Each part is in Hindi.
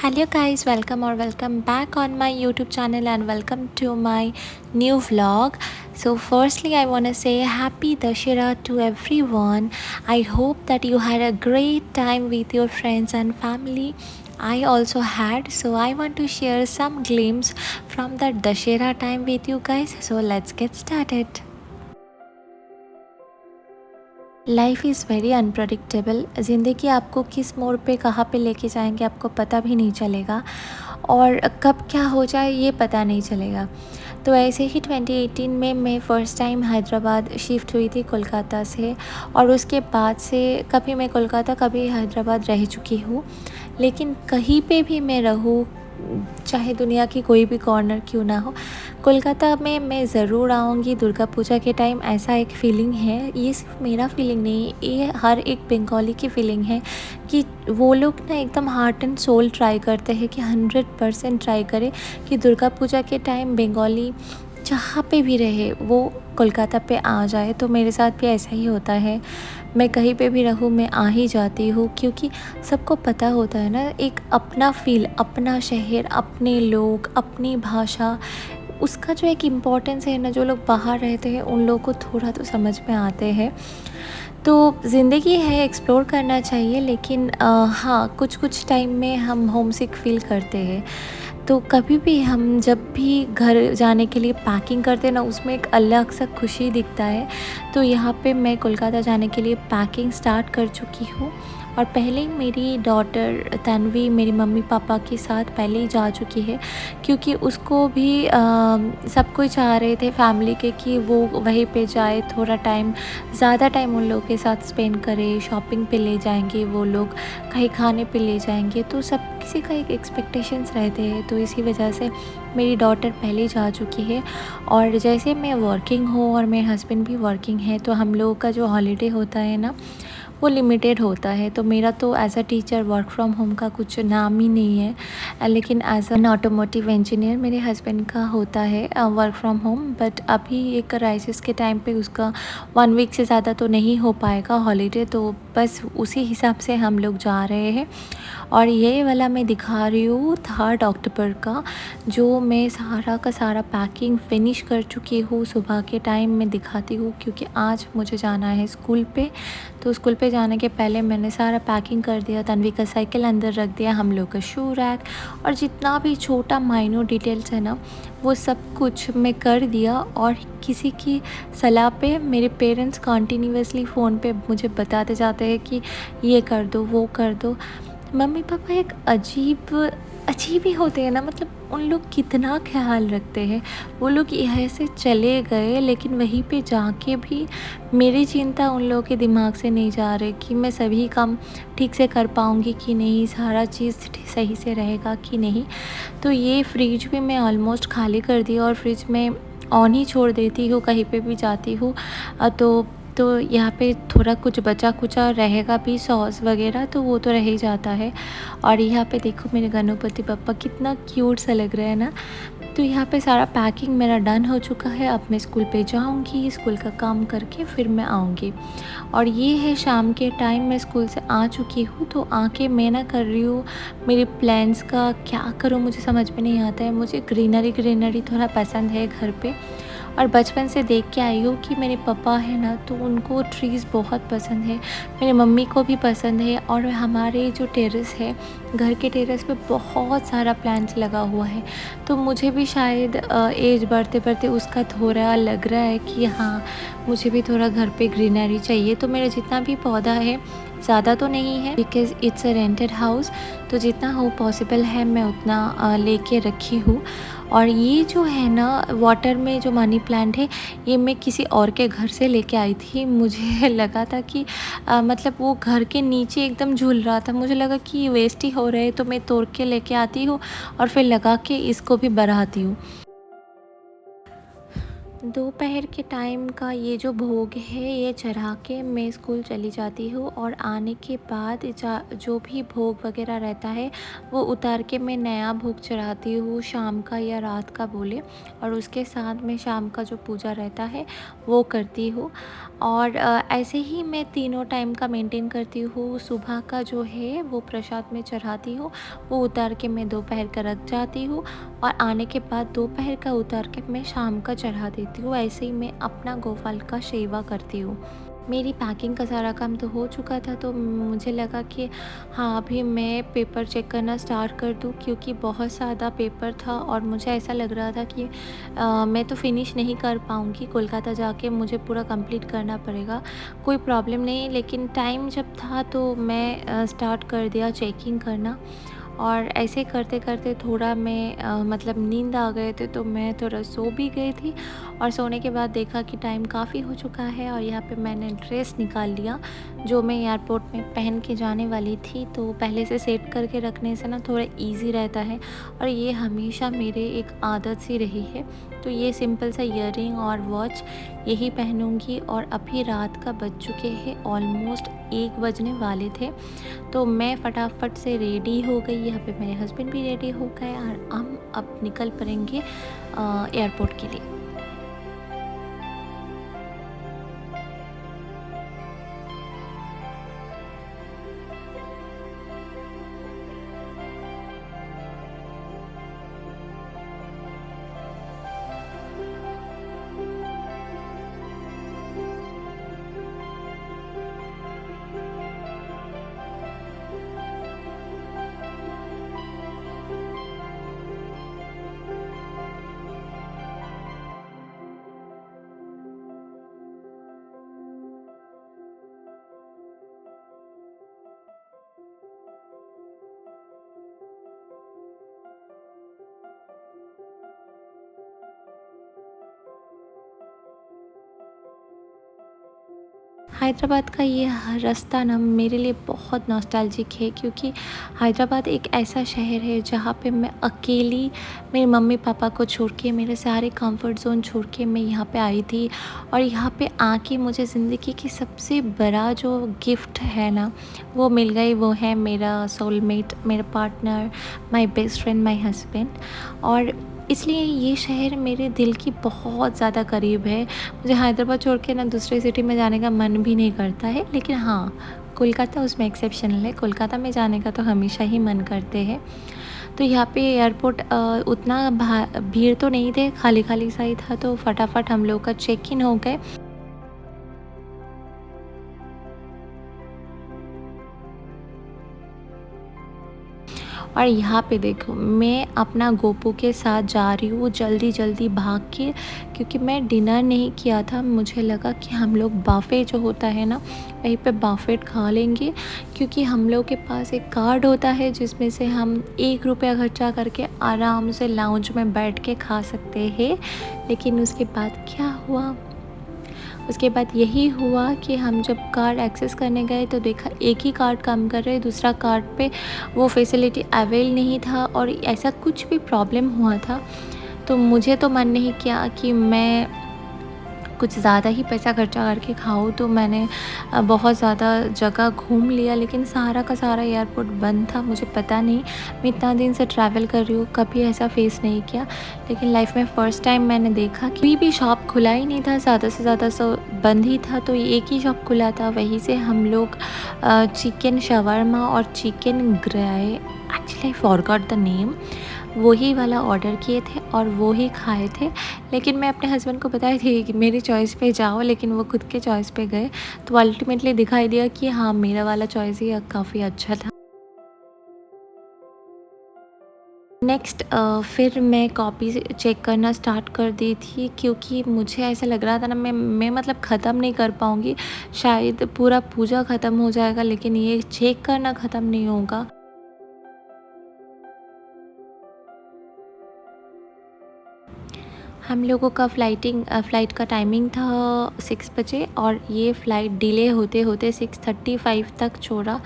Hello guys, welcome back on my YouTube channel and welcome to my new vlog. So firstly I want to say happy Dashera to everyone. I hope that you had a great time with your friends and family. I also had, so I want to share some glimpse from that Dashera time with you guys. So let's get started. Life is very unpredictable. ज़िंदगी आपको किस मोड़ पे कहाँ पे लेके जाएंगे आपको पता भी नहीं चलेगा और कब क्या हो जाए ये पता नहीं चलेगा। तो ऐसे ही 2018 में मैं फ़र्स्ट टाइम हैदराबाद शिफ्ट हुई थी कोलकाता से, और उसके बाद से कभी मैं कोलकाता कभी हैदराबाद रह चुकी हूँ। लेकिन कहीं पे भी मैं रहूँ, चाहे दुनिया की कोई भी कॉर्नर क्यों ना हो, कोलकाता में मैं ज़रूर आऊँगी दुर्गा पूजा के टाइम। ऐसा एक फ़ीलिंग है, ये सिर्फ मेरा फ़ीलिंग नहीं, ये हर एक बंगाली की फ़ीलिंग है कि वो लोग ना एकदम हार्ट एंड सोल ट्राई करते हैं कि 100% ट्राई करें कि दुर्गा पूजा के टाइम बंगाली जहाँ पे भी रहे वो कोलकाता पे आ जाए। तो मेरे साथ भी ऐसा ही होता है, मैं कहीं पे भी रहूँ मैं आ ही जाती हूँ, क्योंकि सबको पता होता है ना, एक अपना फ़ील, अपना शहर, अपने लोग, अपनी भाषा, उसका जो एक इम्पोर्टेंस है ना, जो लोग बाहर रहते हैं उन लोगों को थोड़ा तो समझ में आते हैं। तो ज़िंदगी है, एक्सप्लोर करना चाहिए, लेकिन हाँ, कुछ टाइम में हम होम सिक फील करते हैं। तो कभी भी हम जब भी घर जाने के लिए पैकिंग करते हैं ना, उसमें एक अलग सा खुशी दिखता है। तो यहाँ पे मैं कोलकाता जाने के लिए पैकिंग स्टार्ट कर चुकी हूँ, और पहले ही मेरी डॉटर तन्वी मेरी मम्मी पापा के साथ पहले ही जा चुकी है, क्योंकि उसको भी सब कोई चाह रहे थे फैमिली के कि वो वहीं पे जाए, थोड़ा टाइम, ज़्यादा टाइम उन लोगों के साथ स्पेंड करे, शॉपिंग पे ले जाएंगे वो लोग, कहीं खाने पे ले जाएंगे। तो सब किसी का एक एक्सपेक्टेशंस रहते हैं, तो इसी वजह से मेरी डॉटर पहले ही जा चुकी है। और जैसे मैं वर्किंग हूँ और मेरे हस्बैंड भी वर्किंग है, तो हम लोगों का जो हॉलीडे होता है ना, वो लिमिटेड होता है। तो मेरा तो as a teacher work from home का कुछ नाम ही नहीं है, लेकिन एज एन ऑटोमोटिव इंजीनियर मेरे हस्बैंड का होता है वर्क फ्रॉम होम। बट अभी एक क्राइसिस के टाइम पे उसका 1 वीक से ज़्यादा तो नहीं हो पाएगा हॉलीडे, तो बस उसी हिसाब से हम लोग जा रहे हैं। और ये वाला मैं दिखा रही हूँ 3 अक्टूबर का, जो मैं सारा का सारा पैकिंग फिनिश कर चुकी हूँ। सुबह के टाइम मैं दिखाती हूँ, क्योंकि आज मुझे जाना है स्कूल पे। तो स्कूल पे जाने के पहले मैंने सारा पैकिंग कर दिया, तन्वी का साइकिल अंदर रख दिया, हम लोग का शू रैक, और जितना भी छोटा माइनर डिटेल्स है ना, वो सब कुछ मैं कर दिया। और किसी की सलाह पे मेरे पेरेंट्स कंटिन्यूअसली फ़ोन पे मुझे बताते जाते हैं कि ये कर दो वो कर दो। मम्मी पापा एक अजीब ही होते हैं ना, मतलब उन लोग कितना ख्याल रखते हैं। वो लोग यहाँ से चले गए, लेकिन वहीं पे जाके भी मेरी चिंता उन लोगों के दिमाग से नहीं जा रही कि मैं सभी काम ठीक से कर पाऊँगी कि नहीं, सारा चीज़ सही से रहेगा कि नहीं। तो ये फ्रिज भी मैं ऑलमोस्ट खाली कर दिया, और फ्रिज में ऑन ही छोड़ देती हूँ कहीं पे भी जाती हूँ। तो यहाँ पे थोड़ा कुछ बचा कुचा रहेगा भी, सॉस वगैरह, तो वो तो रह ही जाता है। और यहाँ पे देखो मेरे गणपति बप्पा कितना क्यूट सा लग रहा है ना। तो यहाँ पे सारा पैकिंग मेरा डन हो चुका है। अब मैं स्कूल पे जाऊँगी, स्कूल का काम करके फिर मैं आऊँगी। और ये है शाम के टाइम, मैं स्कूल से आ चुकी हूँ। तो आके मैं ना कर रही हूँ मेरे प्लान्स का क्या करूँ, मुझे समझ में नहीं आता है। मुझे ग्रीनरी थोड़ा पसंद है घर पे, और बचपन से देख के आई हूँ कि मेरे पापा है ना, तो उनको ट्रीज़ बहुत पसंद है, मेरे मम्मी को भी पसंद है। और हमारे जो टेरेस है, घर के टेरेस पे बहुत सारा प्लांट्स लगा हुआ है। तो मुझे भी शायद एज बढ़ते बढ़ते उसका थोड़ा लग रहा है कि हाँ, मुझे भी थोड़ा घर पे ग्रीनरी चाहिए। तो मेरा जितना भी पौधा है, ज़्यादा तो नहीं है because it's a rented house, तो जितना हो पॉसिबल है मैं उतना लेके रखी हूँ। और ये जो है ना वाटर में जो मनी प्लांट है, ये मैं किसी और के घर से लेके आई थी। मुझे लगा था कि मतलब वो घर के नीचे एकदम झूल रहा था, मुझे लगा कि ये वेस्ट ही हो रहे, तो मैं तोड़ के लेके आती हूँ और फिर लगा के इसको भी बढ़ाती हूँ। दोपहर के टाइम का ये जो भोग है, ये चढ़ा के मैं स्कूल चली जाती हूँ, और आने के बाद जो भी भोग वगैरह रहता है वो उतार के मैं नया भोग चढ़ाती हूँ, शाम का या रात का बोले। और उसके साथ में शाम का जो पूजा रहता है वो करती हूँ। और ऐसे ही मैं तीनों टाइम का मेंटेन करती हूँ। सुबह का जो है वो प्रसाद में चढ़ाती हूँ, वो उतार के मैं दोपहर का रख जाती हूँ और आने के बाद दोपहर का उतार के मैं शाम का चढ़ा देती हूँ। ऐसे ही मैं अपना गोपाल का सेवा करती हूँ। मेरी पैकिंग का सारा काम तो हो चुका था, तो मुझे लगा कि हाँ, अभी मैं पेपर चेक करना स्टार्ट कर दूँ, क्योंकि बहुत ज़्यादा पेपर था और मुझे ऐसा लग रहा था कि मैं तो फिनिश नहीं कर पाऊँगी। कोलकाता जाके मुझे पूरा कंप्लीट करना पड़ेगा। कोई प्रॉब्लम नहीं, लेकिन टाइम जब था तो मैं स्टार्ट कर दिया चेकिंग करना। और ऐसे करते-करते थोड़ा मैं मतलब नींद आ गए थे, तो मैं थोड़ा सो भी गई थी। और सोने के बाद देखा कि टाइम काफ़ी हो चुका है और यहाँ पे मैंने ड्रेस निकाल लिया, जो मैं एयरपोर्ट में पहन के जाने वाली थी। तो पहले से सेट करके रखने से ना थोड़ा ईज़ी रहता है और ये हमेशा मेरे एक आदत सी रही है। तो ये सिंपल सा ईयररिंग और वॉच यही पहनूँगी। और अभी रात का बज चुके हैं, ऑलमोस्ट 1 बजने वाले थे। तो मैं फटाफट से रेडी हो गई, यहाँ पे मेरे हस्बैंड भी रेडी हो गए और हम अब निकल पड़ेंगे एयरपोर्ट के लिए। हैदराबाद का ये रास्ता ना मेरे लिए बहुत नॉस्टैल्जिक है, क्योंकि हैदराबाद एक ऐसा शहर है जहाँ पे मैं अकेली मेरे मम्मी पापा को छोड़ के, मेरे सारे कंफर्ट ज़ोन छोड़ के मैं यहाँ पे आई थी। और यहाँ पे आके मुझे ज़िंदगी की सबसे बड़ा जो गिफ्ट है ना, वो मिल गई। वो है मेरा सोलमेट, मेरा partner, my best friend, my husband. और इसलिए ये शहर मेरे दिल की बहुत ज़्यादा करीब है। मुझे हैदराबाद छोड़ के ना दूसरे सिटी में जाने का मन भी नहीं करता है, लेकिन हाँ, कोलकाता उसमें एक्सेप्शनल है। कोलकाता में जाने का तो हमेशा ही मन करते हैं। तो यहाँ पे एयरपोर्ट उतना भीड़ तो नहीं थे, खाली खाली सा ही था। तो फटाफट हम लोग का चेक इन हो गए। और यहाँ पे देखो, मैं अपना गोपू के साथ जा रही हूँ जल्दी जल्दी भाग के, क्योंकि मैं डिनर नहीं किया था। मुझे लगा कि हम लोग बाफ़े जो होता है ना, वहीं पे बाफ़ेट खा लेंगे, क्योंकि हम लोग के पास एक कार्ड होता है जिसमें से हम 1 रुपया खर्चा करके आराम से लाउंज में बैठ के खा सकते हैं। लेकिन उसके बाद क्या हुआ, उसके बाद यही हुआ कि हम जब कार्ड एक्सेस करने गए तो देखा एक ही कार्ड काम कर रहे, दूसरा कार्ड पे वो फैसिलिटी अवेल नहीं था और ऐसा कुछ भी प्रॉब्लम हुआ था। तो मुझे तो मन नहीं किया कि मैं कुछ ज़्यादा ही पैसा खर्चा करके खाऊँ, तो मैंने बहुत ज़्यादा जगह घूम लिया, लेकिन सारा का सारा एयरपोर्ट बंद था। मुझे पता नहीं, मैं इतना दिन से ट्रैवल कर रही हूँ, कभी ऐसा फेस नहीं किया, लेकिन लाइफ में फ़र्स्ट टाइम मैंने देखा कि कोई भी शॉप खुला ही नहीं था, ज़्यादा से ज़्यादा बंद ही था। तो एक ही शॉप खुला था, वहीं से हम लोग चिकन शवरमा और चिकन ग्राई, actually I forgot the name, वही वाला ऑर्डर किए थे और वो ही खाए थे। लेकिन मैं अपने हस्बैंड को बताई थी कि मेरी चॉइस पे जाओ, लेकिन वो खुद के चॉइस पे गए। तो अल्टीमेटली दिखाई दिया कि हाँ, मेरा वाला चॉइस ही काफ़ी अच्छा था। नेक्स्ट फिर मैं कॉपी चेक करना स्टार्ट कर दी थी, क्योंकि मुझे ऐसा लग रहा था ना, मैं मतलब ख़त्म नहीं कर पाऊँगी। शायद पूरा पूजा ख़त्म हो जाएगा, लेकिन ये चेक करना ख़त्म नहीं होगा। हम लोगों का फ़्लाइट का टाइमिंग था 6 बजे, और ये फ़्लाइट डिले होते होते 6:35 तक छोड़ा।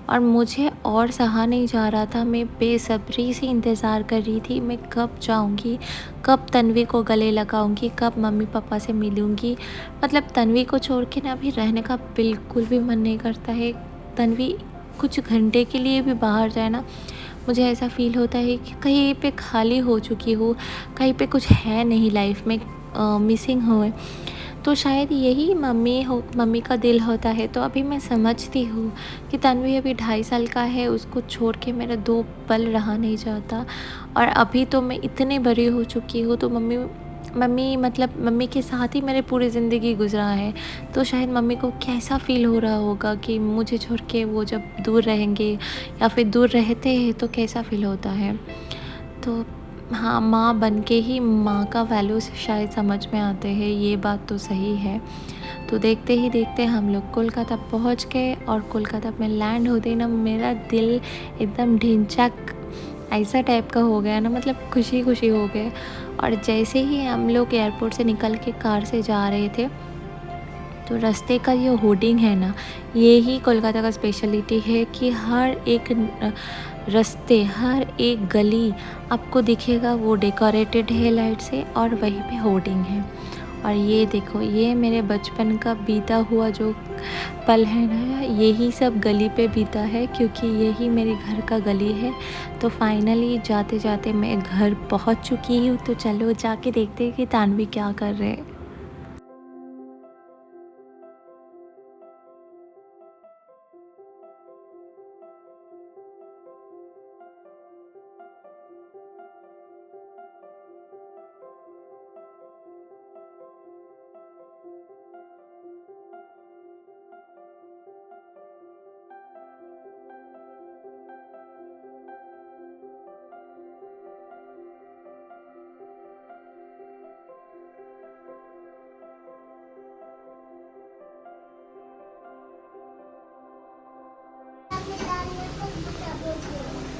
और मुझे और सहा नहीं जा रहा था। मैं बेसब्री से इंतज़ार कर रही थी, मैं कब जाऊंगी, कब तन्वी को गले लगाऊंगी, कब मम्मी पापा से मिलूंगी। मतलब तन्वी को छोड़ के ना अभी रहने का बिल्कुल भी मन नहीं करता है। तन्वी कुछ घंटे के लिए भी बाहर जाए ना, मुझे ऐसा फ़ील होता है कि कहीं पे खाली हो चुकी हूँ, कहीं पे कुछ है नहीं लाइफ में, मिसिंग हुए। तो शायद यही मम्मी का दिल होता है। तो अभी मैं समझती हूँ कि तन्वी अभी 2.5 साल का है, उसको छोड़ के मेरा 2 पल रहा नहीं जाता। और अभी तो मैं इतनी बड़ी हो चुकी हूँ, तो मम्मी मम्मी मतलब मम्मी के साथ ही मेरी पूरी ज़िंदगी गुजरा है। तो शायद मम्मी को कैसा फ़ील हो रहा होगा कि मुझे छोड़ के वो जब दूर रहेंगे या फिर दूर रहते हैं तो कैसा फ़ील होता है। तो हाँ, माँ बन के ही माँ का वैल्यू शायद समझ में आते हैं, ये बात तो सही है। तो देखते ही देखते हम लोग कोलकाता पहुँच गए, और कोलकाता में लैंड होते ही ना मेरा दिल एकदम ढिंचैक ऐसा टाइप का हो गया ना, मतलब खुशी खुशी हो गए। और जैसे ही हम लोग एयरपोर्ट से निकल के कार से जा रहे थे, तो रास्ते का ये होर्डिंग है ना, ये ही कोलकाता का स्पेशलिटी है कि हर एक रास्ते, हर एक गली आपको दिखेगा वो डेकोरेटेड है लाइट से, और वहीं पे होर्डिंग है। और ये देखो, ये मेरे बचपन का बीता हुआ जो पल है ना, यही सब गली पे बीता है, क्योंकि यही मेरे घर का गली है। तो फाइनली जाते जाते मैं घर पहुंच चुकी हूँ। तो चलो जाके देखते हैं कि तानवी क्या कर रहे हैं।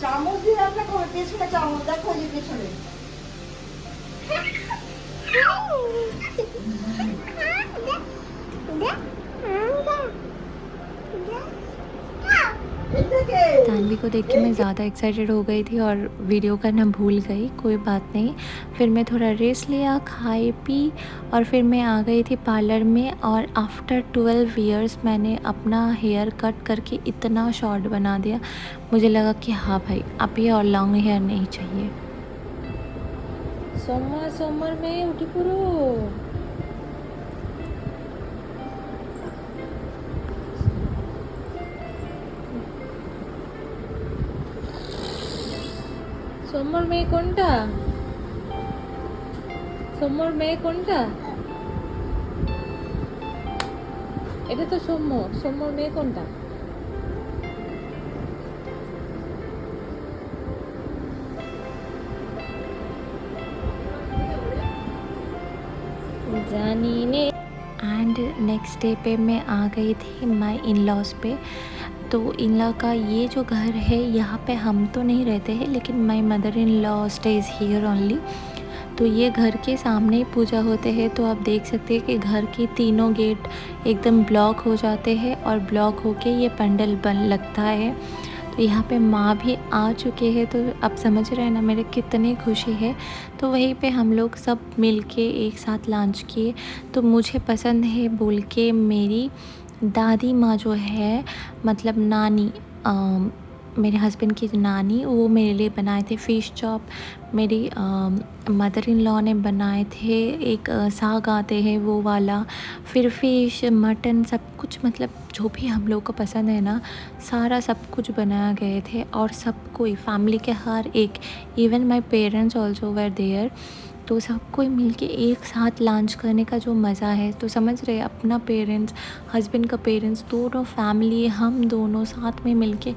চামচ দিয়ে রান্না করো, পেছনে চামচ দেখো, যে পেছনে तानवी को देख के मैं ज़्यादा एक्साइटेड हो गई थी और वीडियो करना भूल गई। कोई बात नहीं, फिर मैं थोड़ा रेस्ट लिया, खाई पी, और फिर मैं आ गई थी पार्लर में। और आफ्टर 12 ईयर्स मैंने अपना हेयर कट करके इतना शॉर्ट बना दिया, मुझे लगा कि हाँ भाई, अब ये और लॉन्ग हेयर नहीं चाहिए। सोमवार में उठी पड़ो। সোমবার মেয়ে কোনটা? সোমবার মেয়ে কোনটা? এটা তো সোমবার মেয়ে কোনটা? जानी ने। एंड नेक्स्ट डे पे मैं आ गई थी माई इन लॉज पे। तो इन लॉ का ये जो घर है, यहाँ पे हम तो नहीं रहते हैं, लेकिन my mother in law stage here only. तो ये घर के सामने ही पूजा होते हैं। तो आप देख सकते हैं कि घर के तीनों गेट एकदम ब्लॉक हो जाते हैं, और ब्लॉक होके ये पंडल बन लगता है। तो यहाँ पे माँ भी आ चुके हैं, तो आप समझ रहे हैं ना मेरे कितनी खुशी है। तो वहीं पे हम लोग सब मिल के एक साथ लंच किए। तो मुझे पसंद है बोल के मेरी दादी माँ जो है, मतलब नानी, मेरे हस्बैंड की नानी, वो मेरे लिए बनाए थे फ़िश चॉप। मेरी मदर इन लॉ ने बनाए थे एक साग आते हैं वो वाला, फिर फ़िश, मटन, सब कुछ, मतलब जो भी हम लोग को पसंद है ना, सारा सब कुछ बनाया गए थे। और सब कोई फैमिली के हर एक, even my parents also were there. तो सब कोई मिल के एक साथ लंच करने का जो मज़ा है, तो समझ रहे, अपना पेरेंट्स, हस्बैंड का पेरेंट्स, दोनों फैमिली, हम दोनों साथ में मिल के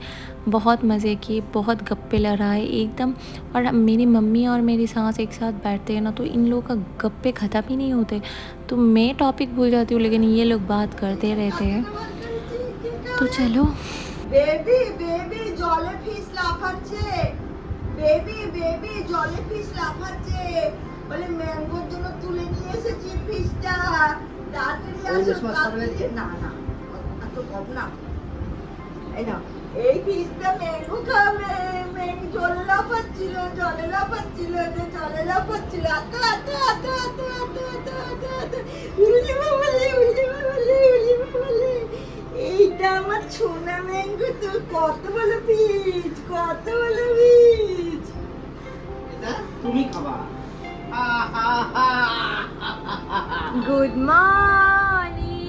बहुत मज़े किए, बहुत गप्पे लड़ाए एकदम। और मेरी मम्मी और मेरी सास एक साथ बैठते हैं ना, तो इन लोगों का गप्पे ख़त्म ही नहीं होते। तो मैं टॉपिक भूल जाती हूँ, लेकिन ये लोग बात करते रहते हैं। तो चलो। বেবি বেবি জলে ফিশ লাফাচ্ছে, বেবি জলে ফিশ লাফাচ্ছে, বলে ম্যাঙ্গোর জন্য তুলে নিয়ে এসেছি ফিশটা, তাড়াতাড়ি আসো তাড়াতাড়ি। না না, এত কম না, এই না, এই ফিশটা ম্যাঙ্গো খাবে, ম্যাঙ্গো জলে লাফাচ্ছিল, জলে লাফাচ্ছিল, জলে লাফাচ্ছিল, আতো আতো আতো আতো আতো আতো আতো আতো, উলি বাবালে উলি বাবালে উলি বাবালে। এইটা আমার সোনা ম্যাঙ্গো, তো কত ভালো পিচ, কত ভালো পিচ। এটা তুমি খাবা। गुड मॉर्निंग,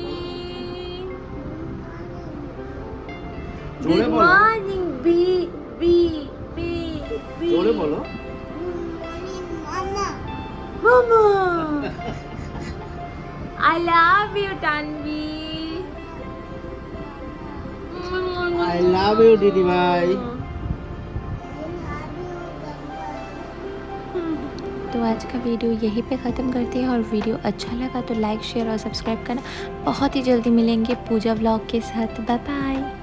जोरे गुड बोलो। मॉर्निंग बी बी बी बी। जोरे बोलो। मामा I love you Tanvi। I love you दीदी भाई। तो आज का वीडियो यहीं पे ख़त्म करते हैं, और वीडियो अच्छा लगा तो लाइक शेयर और सब्सक्राइब करना। बहुत ही जल्दी मिलेंगे पूजा व्लॉग के साथ। Bye bye.